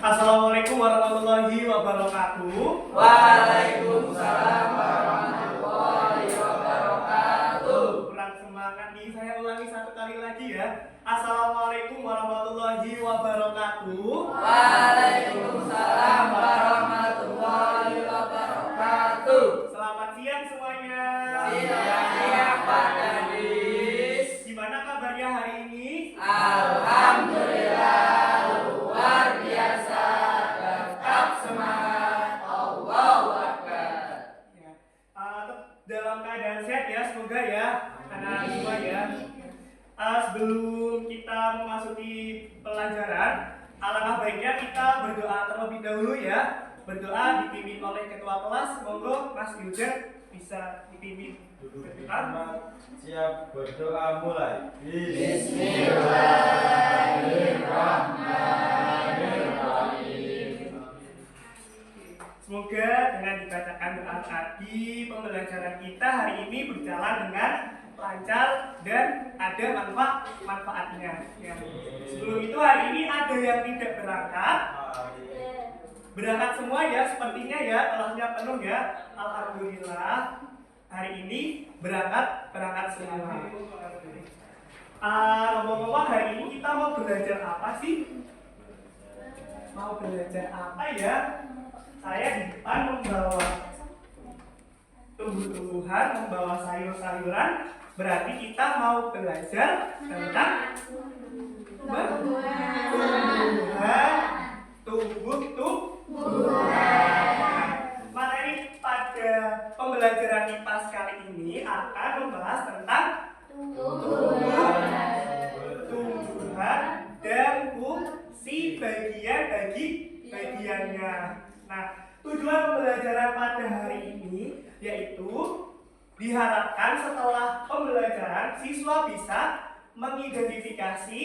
Assalamualaikum warahmatullahi wabarakatuh. Waalaikumsalam warahmatullahi wabarakatuh. Kurang semangat nih, saya ulangi satu kali lagi ya. Assalamualaikum warahmatullahi wabarakatuh. Waalaikumsalam warahmatullahi wabarakatuh. Selamat siang semuanya. Siang Pak Gadis. Gimana kabarnya hari ini? Alhamdulillah luar biasa. Tetap semangat. Allahu Akbar. Ya, dalam keadaan sehat ya, semoga ya anak semua ya. Sebelum kita memasuki pelajaran, alangkah baiknya kita berdoa terlebih dahulu ya. Berdoa dipimpin oleh ketua kelas. Monggo Mas Yuda bisa dipimpin. Siap, berdoa mulai. Bismillahirrahmanirrahim. Semoga dengan dibacakan doa tadi, pembelajaran kita hari ini berjalan dengan lancar dan ada manfaatnya. Ya. Sebelum itu hari ini ada yang tidak berangkat. Berangkat semua ya, sepertinya ya, kelasnya penuh ya. Alhamdulillah hari ini berangkat semua. Ngomong-ngomong hari ini kita mau belajar apa sih? Mau belajar apa ya? Saya di depan membawa tumbuh-tumbuhan, membawa sayur-sayuran. Berarti kita mau belajar tentang tumbuh-tumbuhan. Materi pada pembelajaran IPA kali ini akan membahas tentang tumbuhan dan fungsi bagiannya. Nah, tujuan pembelajaran pada hari ini yaitu diharapkan setelah pembelajaran siswa bisa mengidentifikasi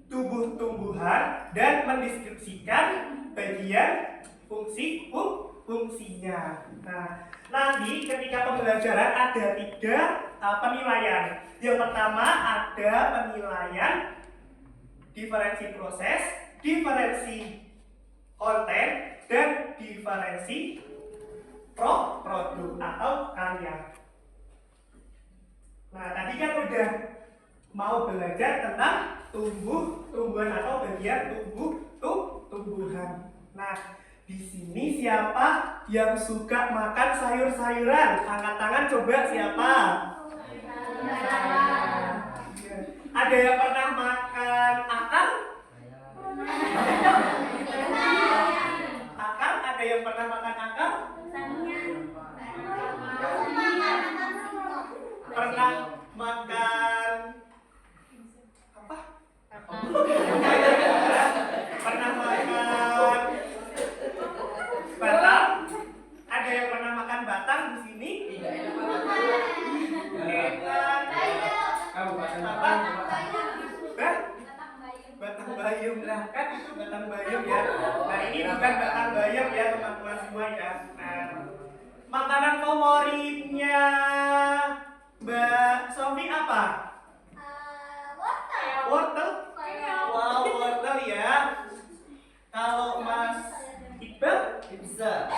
tumbuhan dan mendeskripsikan bagian fungsinya. Nah, nanti ketika pembelajaran ada 3 penilaian. Yang pertama ada penilaian diferensi proses, diferensi konten, dan diferensi produk atau karya. Nah, tadi kan udah mau belajar tentang tumbuhan atau bagian tumbuhan. Nah, di sini siapa yang suka makan sayur-sayuran? Angkat tangan coba siapa? Ada yang pernah makan akar? Akar? Ada yang pernah makan akar? Pernah makan apa? Pernah makan batang? Ada yang pernah makan batang di sini? Batang bayam lah kan itu batang bayam ya. Nah ini bukan batang bayam ya teman-teman semua ya. Nah, makanan favoritnya Mbak Sofi apa? Wortel. Wow, wortel ya. Kalau Mas Iqbal Pizza.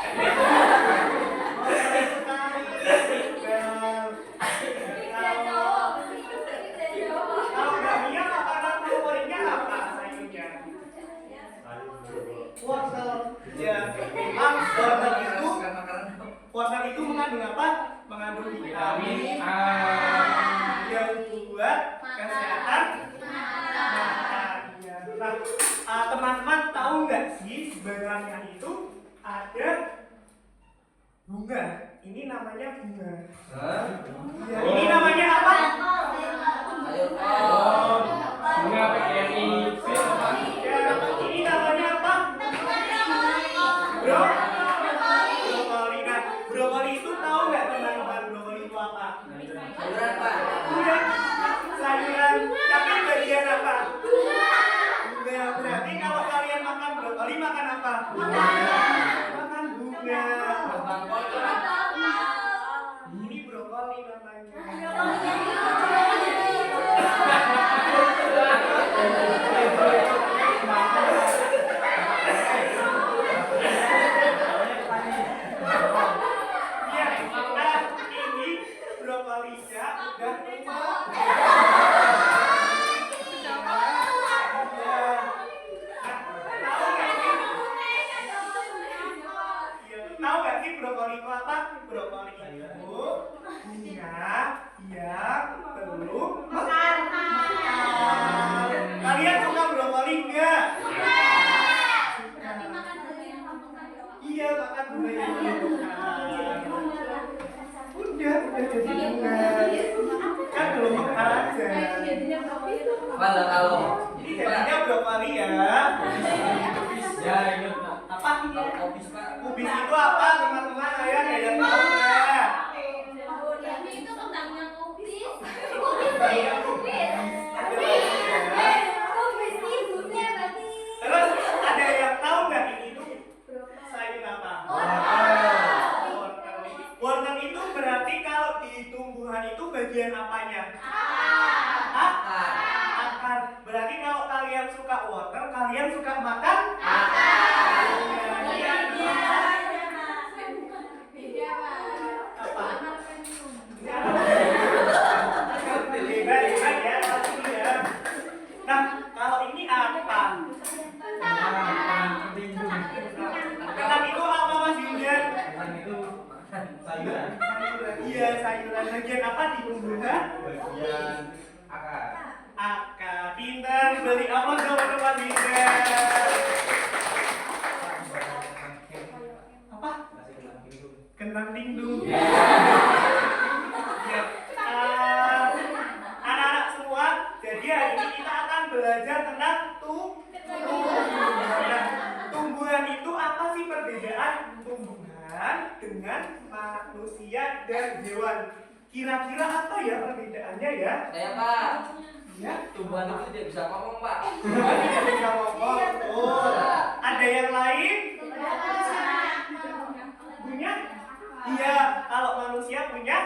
Kalau Mbak Mia makanan favoritnya apa sayurnya? Wortel. Ya, memang wortel itu mengandung apa? Mengandung vitamin A yang buat kesehatan mata. Nah, teman-teman tahu nggak sih sebenarnya itu ada bunga. Ini namanya bunga. Ya, ini namanya apa? Bunga PGRI. Ya, ini namanya apa? Brokoli. Nah, brokoli itu tahu nggak teman-teman brokoli itu apa? Sayuran Pak. Bunga. Sayuran. Tapi bagian apa? Bunga. Berarti kalau kalian makan brokoli makan apa? Makan bunga. Ini brokoli namanya. Brokoli itu bunga yang belum makan. Kalian suka brokoli enggak? Iya, makan bunga yang belum makan. Udah jadi bunga. Kan belum makan aja. Kalau Ini jadinya brokoli ya. Ya, ingat. Apa? Kopis Pak. Kubis itu apa teman-teman? Ayo ada yang tahu nggak? Terus ada yang tahu nggak ini tuh sayur apa? Wortel. Wortel itu berarti kalau di tumbuhan itu bagian apanya? Hah? Akar. Berarti kalau kalian suka wortel, kalian suka makan? Hebat ya, satu ya. Nah, kalau ini apa? Ketan itu apa Mas Yudan? Itu sayuran. Iya, sayuran. Bagian apa di tumbuhan? Bagian akar. Akar. Pintar, beli apa sama Mas Yudan? Apa? Kentang lindung. Ya. Anak-anak semua, jadi hari ini kita akan belajar tentang tumbuhan. Tumbuhan itu apa sih perbedaan tumbuhan dengan manusia dan hewan? Kira-kira apa ya perbedaannya ya? Saya Pak. Ya, Tumbuhan itu tidak bisa ngomong Pak. tidak bisa ngomong. Oh, ada yang lain? Punya? Iya, kalau manusia punya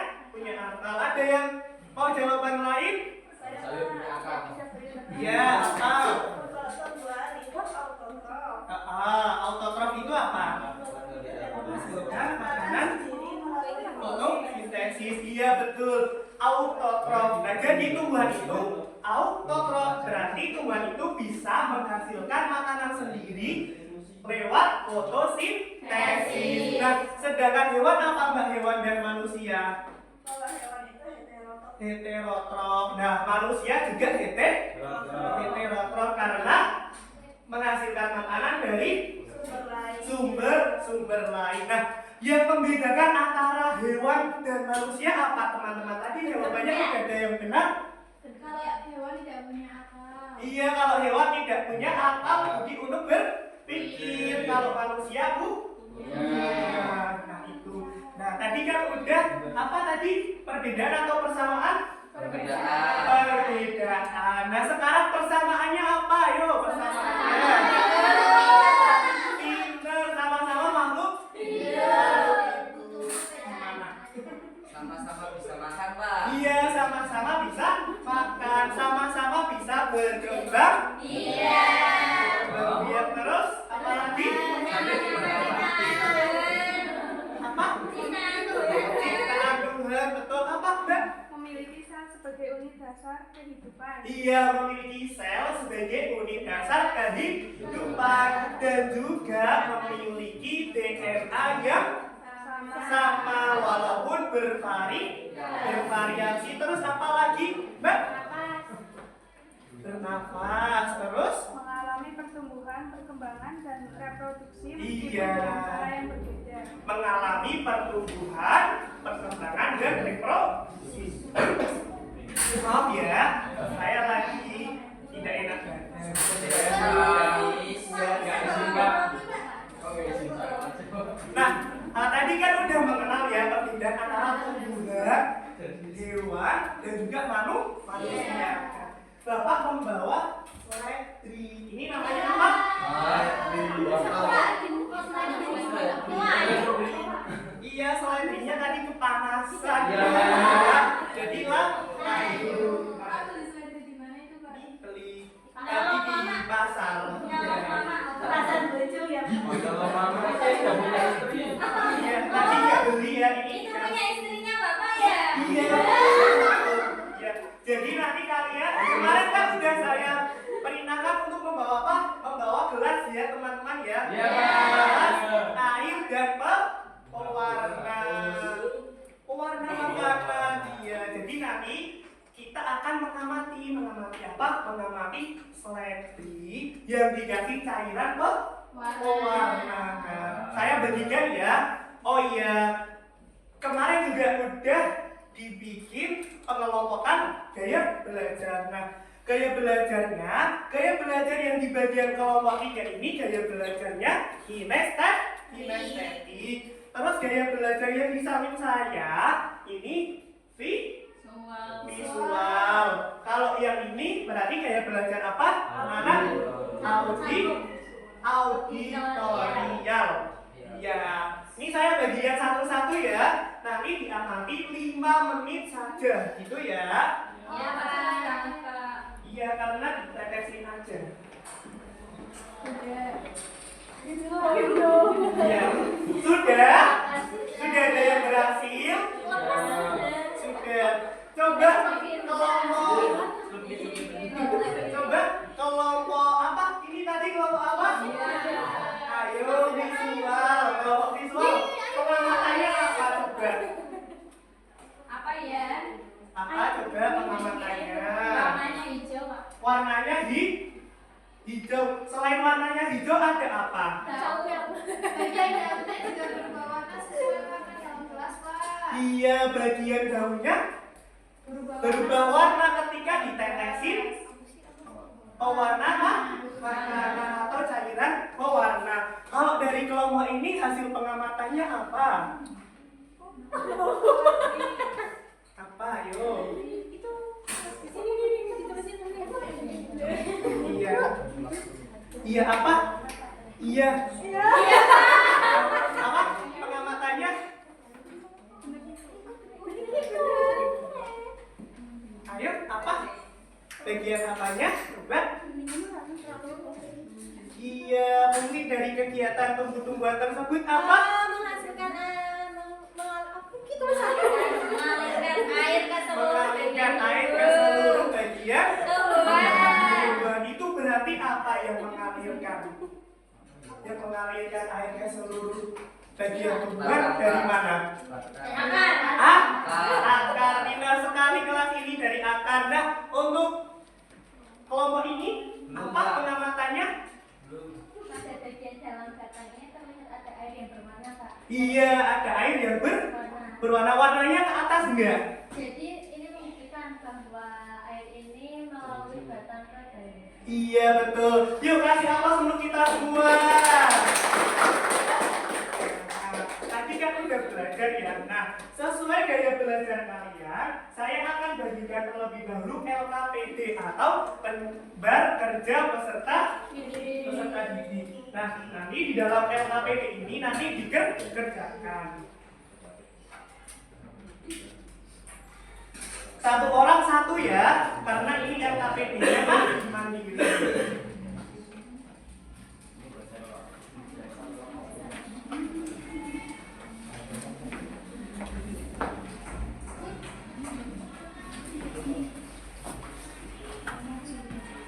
akal. Ada yang mau jawaban lain? Sayur punya akar. Iya, apa? Autotrof itu apa? Menghasilkan makanan fotosintesis. Iya betul, autotrof. Nah jadi tumbuhan itu autotrof, berarti tumbuhan itu bisa menghasilkan makanan sendiri lewat fotosintesis. Nah sedangkan hewan apa mbak, hewan dan manusia? Heterotrof. Nah manusia juga heterotrof karena menghasilkan makanan dari sumber lain. Nah, yang membedakan antara hewan dan manusia apa teman-teman? Tadi jawabannya tidak ada yang benar. Kalau hewan tidak punya akal. Iya, kalau hewan tidak punya akal budi untuk berpikir. Kalau manusia nah itu. Nah, tadi kan udah apa tadi? Perbedaan atau persamaan? Perbedaan. Nah, sekarang persamaannya apa? Yo, persamaannya. Pinter, sama-sama makhluk. Gimana? Sama-sama bisa makan Pak. Iya, sama-sama bisa makan, sama-sama bisa berkembang. Iya. Berbiak terus, apa lagi? Apa? Ciptaan Tuhan, betul apa, Mbak? Memiliki sel sebagai unit dasar kehidupan. Iya, memiliki sel sebagai unit dasar kehidupan dan juga memiliki DNA yang sama walaupun bervariasi. Terus apa lagi, Mbak? Bernafas. Terus Mengalami pertumbuhan, perkembangan, dan reproduksi Iya. dengan cara yang berbeda. mengalami pertumbuhan, perkembangan dan reproduksi. Maaf ya, saya lagi tidak enak badan. Nah, tadi kan udah mengenal ya perbedaan antara tumbuhan, hewan, dan juga manusia. Bapak membawa seledri. Ini namanya apa? Iya, seledrinya tadi kepanasan. Jadilah kayu. Beli tadi di pasar. Iya, tadi nggak beli ya ini. Iya. Ya, jadi nanti kalian kemarin kan sudah saya perintahkan untuk membawa apa? Membawa gelas ya teman-teman ya. Iya. Gelas, air dan pewarna. akan mengamati apa? Mengamati selebi yang dikasih cairan pewarna. Saya bagikan ya. Oh iya, kemarin juga udah dibikin pengelompokan gaya belajar. Nah, gaya belajar yang di bagian kelompok 3 ini gaya belajarnya kinestetik. Terus gaya belajar yang di samping saya ini visual. Kalau yang ini berarti gaya belajar apa? Anak auditorial. Ya, ini saya bagian satu-satu ya. Nanti diamati 5 menit saja, gitu ya. Ya, Pak. Iya, karena ditetesin aja. Ya. Sudah ada yang berhasil? Sudah. Coba kelompok apa? Ini tadi kelompok apa? Ayo visual. Kelompok visual. Pengamatannya apa coba? Apa ya? Apa coba pengamatannya? Warnanya hijau, Pak. Warnanya hijau. Selain warnanya hijau ada apa? Iya, bagian daunnya berubah warna ketika ditetesin pewarna atau cairan pewarna. Kalau dari kelompok ini hasil pengamatannya apa? Apa, ayo? Iya apa? Iya. Apa pengamatannya? Ayo, apa? Bagian apanya? Coba. Iya, mungkin dari kegiatan tumbuh-tumbuhan tersebut apa? Mengalirkan air ke seluruh bagian tumbuhan. Itu berarti apa yang mengalirkan? Yang mengalirkan air ke seluruh bagian tumbuhan dari mana? Akar. Indah sekali kelas ini dari akar. Nah, untuk kelompok ini apa pengamatannya? Pada bagian dalam batangnya terlihat ada air yang berwarna, Pak. Iya, ada air yang berwarna. Warnanya ke atas enggak? Jadi ini menunjukkan bahwa air ini melalui batang ke daun. Iya, betul. Yuk kasih aplaus untuk kita semua. Tadi kan udah belajar ya. Nah, sesuai gaya belajar kalian, saya akan bagikan terlebih dahulu LKPD atau lembar kerja peserta didik. Nah, nanti di dalam LKPD ini nanti dikerjakan. Satu orang satu ya, karena ini LKPD-nya mandiri.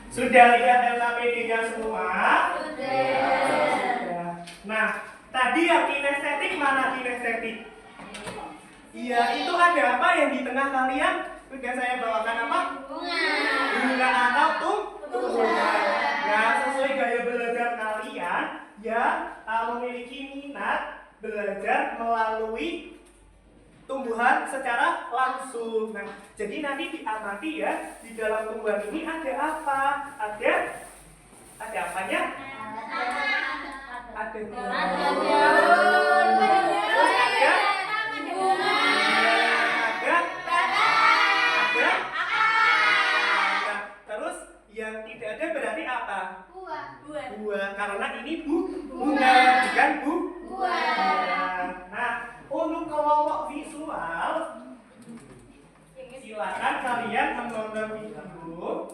Sudah lihat LKPD-nya semua? Sudah. Nah, tadi yang kinestetik mana kinestetik? Iya, itu ada apa yang di tengah kalian? Sudah saya bawakan apa? Bunga atau tumbuhan. Nah, sesuai gaya belajar kalian, ya memiliki minat belajar melalui tumbuhan secara langsung. Nah, jadi nanti diamati ya, di dalam tumbuhan ini ada apa? Ada apanya? Ada daun. Terus yang tidak ada berarti apa? Buah. Karena ini bunga, bukan buah. Nah, untuk kelompok visual, silakan kalian menonton video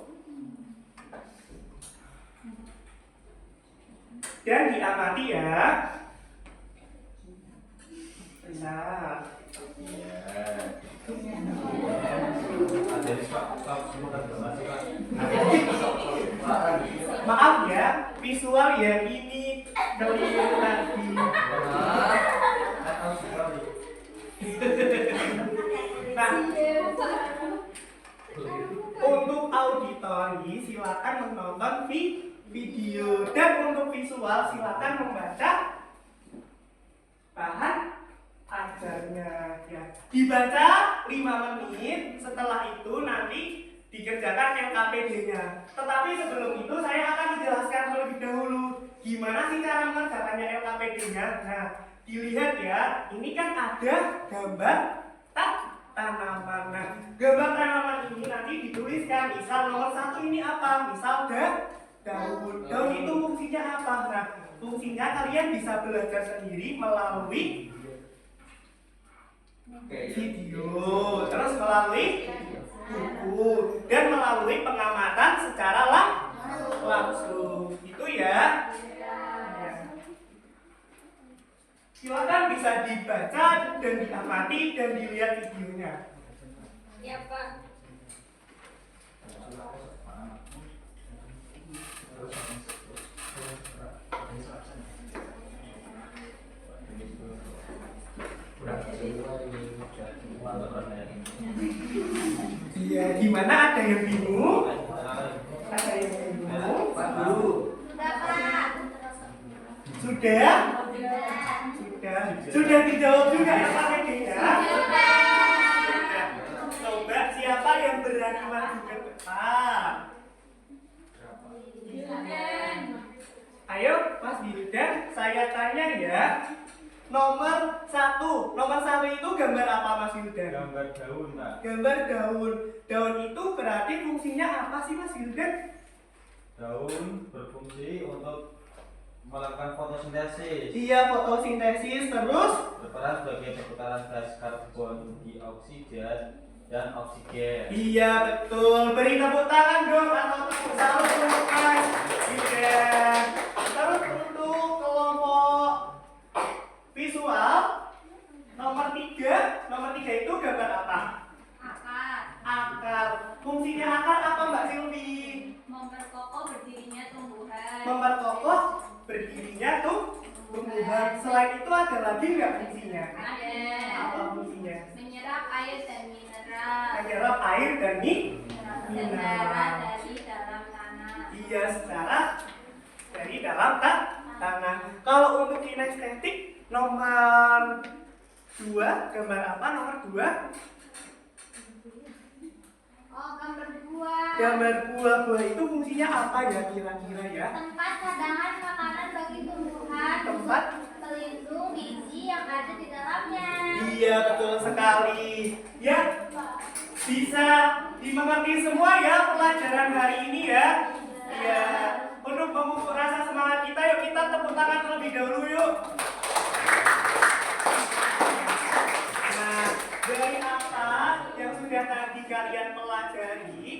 dan diamati ya. Nah, maaf ya, visual ya ini keliru lagi. Nah, auditori silakan menonton video, dan untuk visual silakan membaca bahan ajarnya ya. Dibaca 5 menit, setelah itu nanti dikerjakan LKPD-nya. Tetapi sebelum itu saya akan menjelaskan terlebih dahulu gimana sih cara mengerjakannya LKPD-nya. Nah, dilihat ya, ini kan ada gambar tanaman. Nah, gambar tanaman ini nanti dituliskan, misal nomor 1 ini apa? Misal daun. Daun itu fungsinya apa? Nah, fungsinya kalian bisa belajar sendiri melalui video, terus melalui buku, dan melalui pengamatan secara langsung. Itu ya. Silakan bisa dibaca dan diamati dan dilihat videonya. Ya, Pak. Iya, gimana, ada yang bingung? Ada yang bingung? Pak Guru. Sudah, Pak. Sudah? Sudah dijawab juga ya Pak Edi-nya? Sudah. Coba siapa yang berani maju ke depan? Ayo Mas Wildan, saya tanya ya. Nomor 1 itu gambar apa Mas Wildan? Gambar daun, Pak. Gambar daun. Daun itu berarti fungsinya apa sih Mas Wildan? Daun berfungsi untuk melakukan fotosintesis. Iya, fotosintesis, terus Berperan sebagai pertukaran gas karbon dioksida dan oksigen. iya betul. Beri tepuk tangan dong atau tepuk salut untuk Mas Wildan. Terus untuk kelompok visual nomor 3 itu gambar apa? Akar. Akar. Fungsinya akar apa Mbak Silvi? Memperkokoh berdirinya tumbuhan. Memperkokoh berdirinya tumbuhan. Selain itu ada lagi nggak fungsinya? Ada. Apa fungsinya? Menyerap air dan mineral. Menyerap air dan Dan darah dari dalam tanah. iya, secara dari dalam tanah. Kalau untuk kinestetik nomor 2, gambar apa nomor 2? Oh, gambar buah. Gambar buah itu fungsinya apa ya kira-kira ya? Tempat cadangan makanan bagi tumbuhan. Tempat Pelindung biji yang ada di dalamnya. iya betul sekali. Ya, bisa dimengerti semua ya pelajaran hari ini ya. Ya, untuk memupuk rasa semangat kita, yuk kita tepuk tangan terlebih dahulu yuk. Nah, dari apa yang sudah tadi kalian pelajari,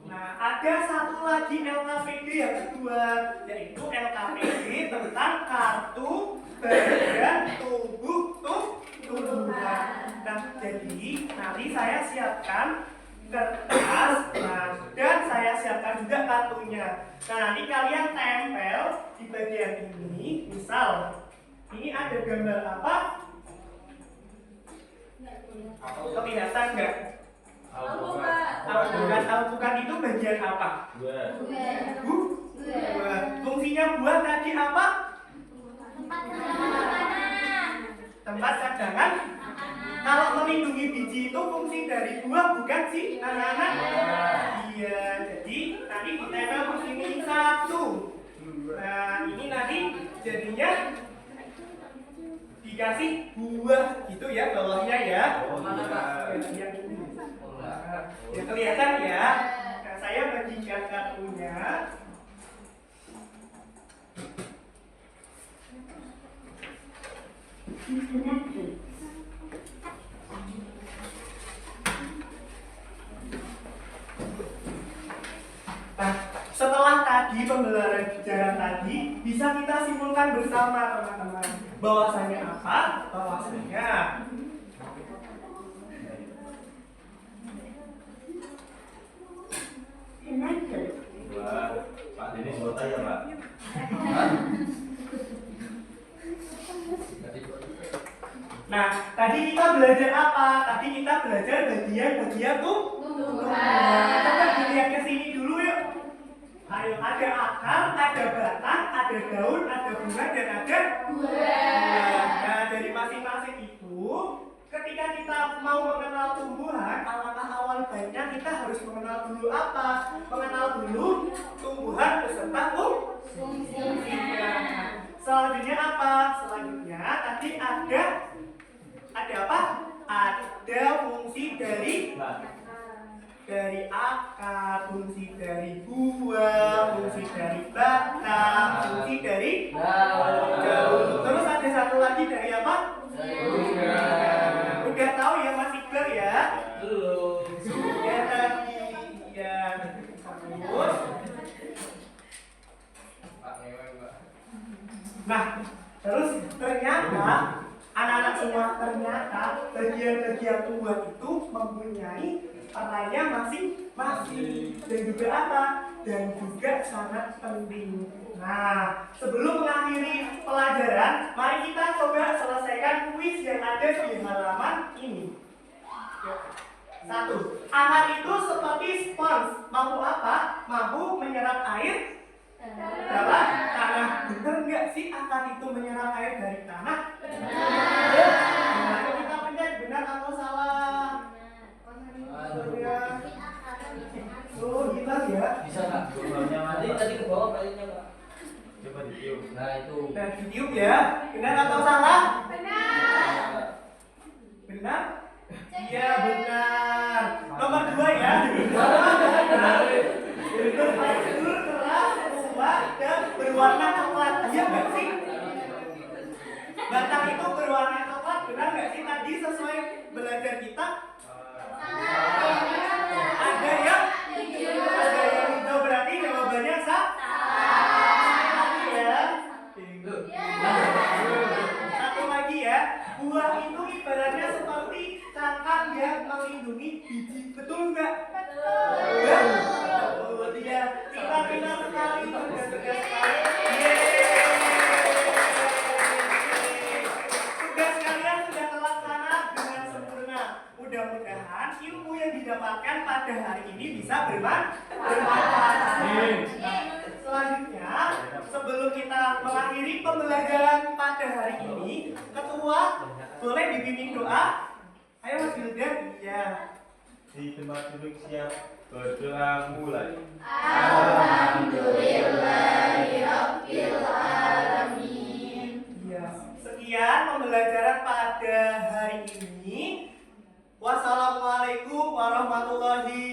nah ada satu lagi LKPD yang kedua, yaitu LKPD tentang kartu badan tubuh tumbuhan. Nah, jadi nanti saya siapkan kertas, dan saya siapkan juga kartunya. Nah, nanti kalian tempel di bagian ini. Misal, ini ada gambar apa? Kelihatan nggak? Alpukat itu bagian apa? Buah. Fungsinya buah tadi apa? Tempat cadangan makanan. Tempat cadangan. Kalau melindungi biji itu fungsi dari buah, bukan sih anak-anak? Iya, jadi tadi ditempel di sini 1. Nah, ini nanti jadinya dikasih buah gitu ya bawahnya ya. Bagian ini. Ya kelihatan ya. Nah, saya bagikan kartunya. Nah, setelah tadi pembelajaran tadi bisa kita simpulkan bersama teman-teman. Bahwasanya apa? Bahwasanya Wah, Pak Denis mau tanya, Pak. nah, tadi kita belajar apa? Tadi kita belajar bagian-bagian tumbuhan. Coba dilihat ke sini dulu yuk. Ayo, ada akar, ada batang, ada daun, ada bunga, dan ada buah. Nah, dari masing-masing itu, ketika kita mau mengenal tumbuhan, alangkah awal baiknya kita harus mengenal dulu apa? Mengenal dulu tumbuhan beserta fungsinya. Selanjutnya apa? Selanjutnya tadi ada apa? Ada fungsi dari akar, fungsi dari buah, fungsi dari batang, fungsi dari daun. Terus ada satu lagi dari apa? Udah tahu ya Mas Iqbal ya? Ya tadi ya. Terus nah, terus ternyata anak-anak semua ternyata bagian-bagian tumbuhan itu mempunyai perannya masing-masing dan juga apa? Dan juga sangat penting. Nah, sebelum mengakhiri pelajaran, mari kita coba selesaikan kuis yang ada di halaman ini. 1. Akar itu seperti spons, mampu apa? Mampu menyerap air dalam tanah. Benar nggak sih akar itu menyerap air dari tanah? Benar. Ayo kita pencet benar atau salah? Oh, kita ya. Bisa nggak? Bawahnya Nanti mana? tadi ke bawah kayaknya Pak. Coba ditiup. Nah itu. Dan ditiup ya. Benar atau salah? Benar? Iya benar. Nomor 2 ya. Tekstur keras, tua, dan berwarna coklat. Iya nggak sih? Batang itu berwarna coklat. Benar nggak sih tadi sesuai belajar kita? Ada yang hijau, berarti jawabannya salah ya. Satu lagi ya, buah itu ibaratnya seperti cangkang yang melindungi biji, betul nggak? Ya? Betul ya. Kita pintar sekali, cerdas sekali. Tugas kalian sudah terlaksana dengan sempurna. Mudah-mudahan ilmu yang didapatkan pada hari ini bisa bermanfaat. Selanjutnya, sebelum kita mengakhiri pembelajaran pada hari ini, ketua boleh dibimbing doa. Ayo Mas Wildan. Iya. Di tempat duduk siap, berdoa mulai. Iya. Sekian pembelajaran pada hari ini. Wassalamualaikum warahmatullahi